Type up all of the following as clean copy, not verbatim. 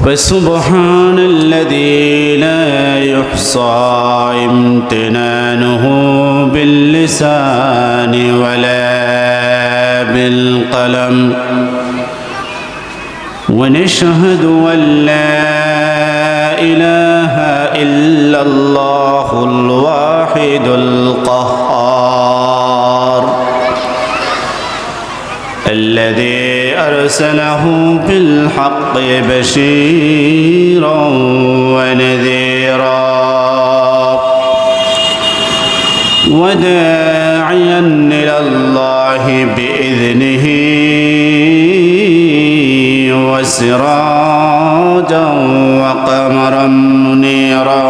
فسبحان الذي لا يحصى امتنانه باللسان ولا بالقلم ونشهد أن لا إله إلا الله الواحد القهار الذي أرسله بالحق بشيرا ونذيرا وداعيا إلى الله بإذنه وسراجا وقمرا منيرا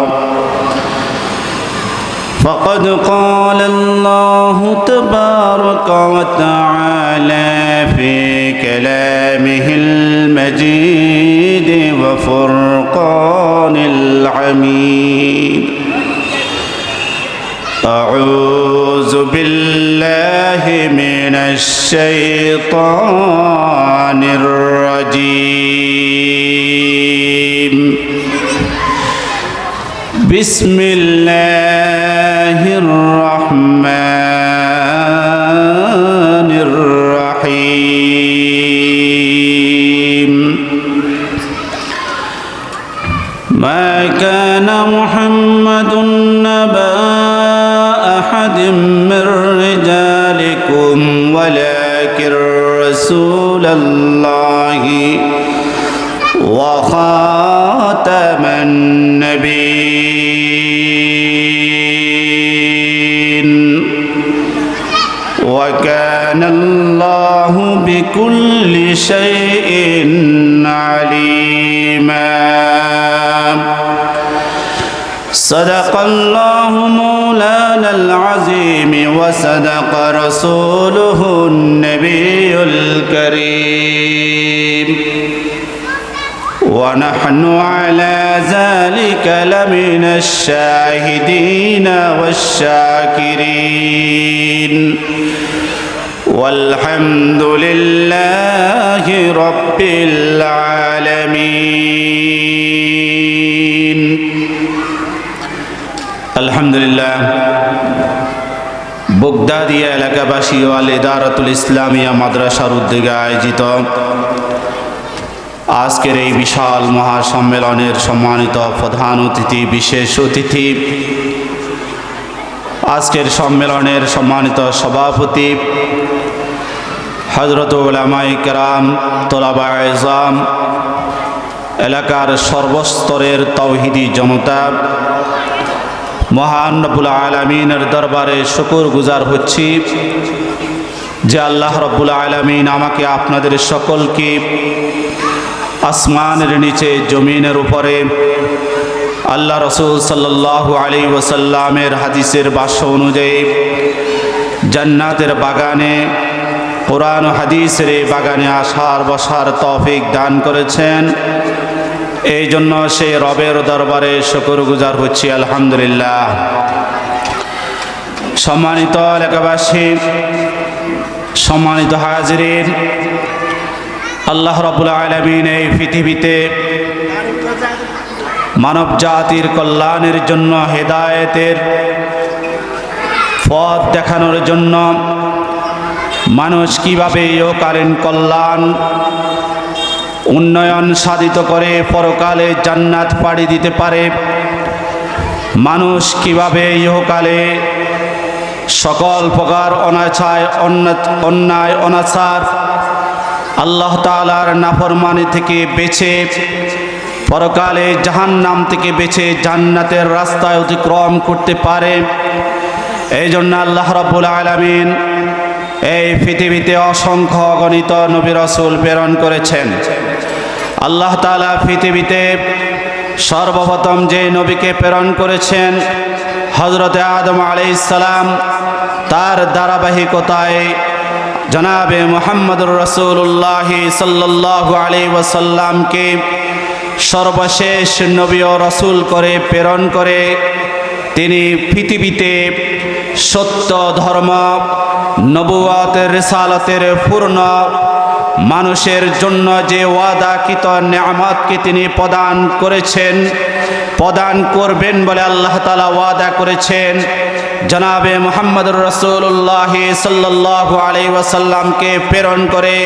فقد قال الله تبارك وتعالى في كلامه المجيد وفرقان الحميد أعوذ بالله من الشيطان الرجيم بسم الله الرحمن الرحيم ما كان محمد نبا أحد من رجالكم ولكن رسول الله وخاتم النبيين وكان الله بكل شيء عليما صدق الله مولانا العظيم وصدق رسوله النبي الكريم ونحن على ذلك لمن الشاهدين والشاكرين والحمد لله رب العالمين আলহামদুলিল্লাহ বগদাদিয়া এলাকাবাসী ও আল ইদারাতুল ইসলামিয়া মাদ্রাসার উদ্যোগে আয়োজিত আজকের এই বিশাল মহাসম্মেলনের সম্মানিত প্রধান অতিথি বিশেষ অতিথি আজকের সম্মেলনের সম্মানিত সভাপতি হযরত উলামায়ে কেরাম তোলাবায়ে ইজম এলাকার সর্বস্তরের তাওহীদি জনতা মহান রব্বুল আলামিনের দরবারে শুকরগুজার হচ্ছি যে আল্লাহ রব্বুল আলামিন আমাকে আপনাদের সকলকে আসমানের নিচে জমিনের উপরে আল্লাহ রাসূল সাল্লাল্লাহু আলাইহি ওয়াসাল্লামের হাদিসের ভাষ্য অনুযায়ী জান্নাতের বাগানে কোরআন ও হাদিসের বাগানে আসার বসার তৌফিক দান করেছেন এই জন্য সেই রবের দরবারে শুকরগুজার হচ্ছি আলহামদুলিল্লাহ। সম্মানিত এলাকাবাসী, সম্মানিত হাজিরিন, আল্লাহ রাব্বুল আলামিন এই পৃথিবীতে মানব জাতির কল্যাণের জন্য হেদায়েতের পথ দেখানোর জন্য মানুষ কিভাবে ইহকালীন কল্যাণ উন্নয়ন সাধিত করে পরকালে জান্নাত পাড়ি দিতে পারে, মানুষ কিভাবে ইহকালে সকল প্রকার অন্যায় অনাচার আল্লাহ তাআলার নাফরমানি থেকে বেঁচে পরকালে জাহান্নাম থেকে বেঁচে জান্নাতের রাস্তায় অতিক্রম করতে পারে, এই জন্য আল্লাহ রাব্বুল আলামিন এই পৃথিবীতে অসংখ্য অগণিত নবী রাসূল প্রেরণ করেছেন। আল্লাহ তাআলা পৃথিবীতে সর্বপ্রথম যে নবীকে প্রেরণ করেছেন হযরতে আদম আলাইহিস সালাম, তার ধারাবাহিকতায় জনাবে মুহাম্মদুর রাসূলুল্লাহ সাল্লাল্লাহু আলাইহি ওয়াসাল্লামকে সর্বশেষ নবী ও রাসূল করে প্রেরণ করে তিনি পৃথিবীতে সত্য ধর্ম নবুয়তের রিসালাতের পূর্ণ মানুষের জন্য যে ওয়াদাকৃত নিয়ামতকে তিনি প্রদান করেছেন, প্রদান করবেন বলে আল্লাহ তাআলা ওয়াদা করেছেন। জনাবে মুহাম্মদুর রাসূলুল্লাহ সাল্লাল্লাহু আলাইহি ওয়াসাল্লামকে প্রেরণ করে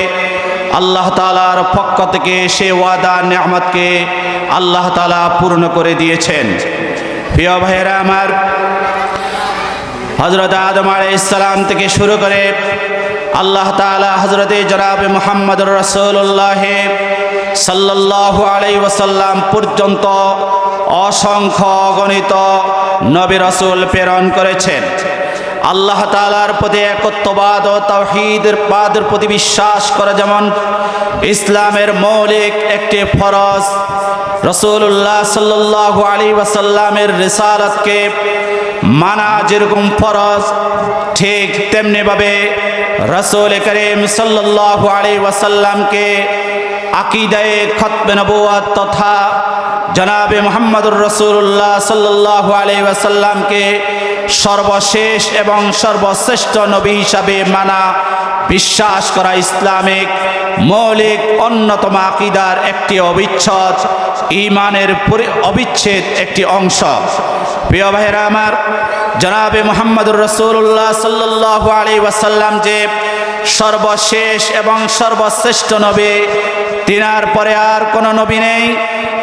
আল্লাহ তাআলার পক্ষ থেকে সে ওয়াদা নিয়ামতকে আল্লাহ তাআলা পূর্ণ করে দিয়েছেন। প্রিয় ভাইয়েরা আমার, হযরত আদম আলাইহিস সালাম থেকে শুরু করে আল্লাহ তাআলা হযরতে জনাবে মুহাম্মদুর রাসূলুল্লাহ সাল্লাল্লাহু আলাইহি ওয়াসাল্লাম পর্যন্ত অসংখ্য অগণিত নবী রাসূল প্রেরণ করেছেন। আল্লাহ তাআলার প্রতি একত্ববাদ ও তাওহীদের বাদের প্রতি বিশ্বাস করা যেমন ইসলামের মৌলিক একটি ফরজ, রাসূলুল্লাহ সাল্লাল্লাহু আলাইহি ওয়াসাল্লামের রিসালাতকে মানা যেরকম ফরজ, ঠিক তেমনিভাবে রাসূল করিম সাল্লাল্লাহু আলাইহি ওয়াসাল্লামকে আকীদায়ে খতমে নবুয়ত তথা জনাবে মুহাম্মদুর রাসূলুল্লাহ সাল্লাল্লাহু আলাইহি ওয়াসাল্লামকে সর্বশেষ এবং সর্বশ্রেষ্ঠ নবী হিসাবে মানা, বিশ্বাস করা ইসলামিক মৌলিক অন্যতম আকীদার একটি অবিচ্ছেদ, ঈমানের অবিচ্ছেদ একটি অংশ। প্রিয় ভাইয়েরা আমার, জনাবে মুহাম্মদুর রাসূলুল্লাহ সাল্লাল্লাহু আলাইহি ওয়াসাল্লাম যে সর্বশেষ এবং সর্বশ্রেষ্ঠ নবী, তিনার পরে আর কোনো নবী নেই,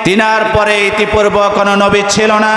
তিনার পরে ইতিপূর্বে কোনো নবী ছিল না।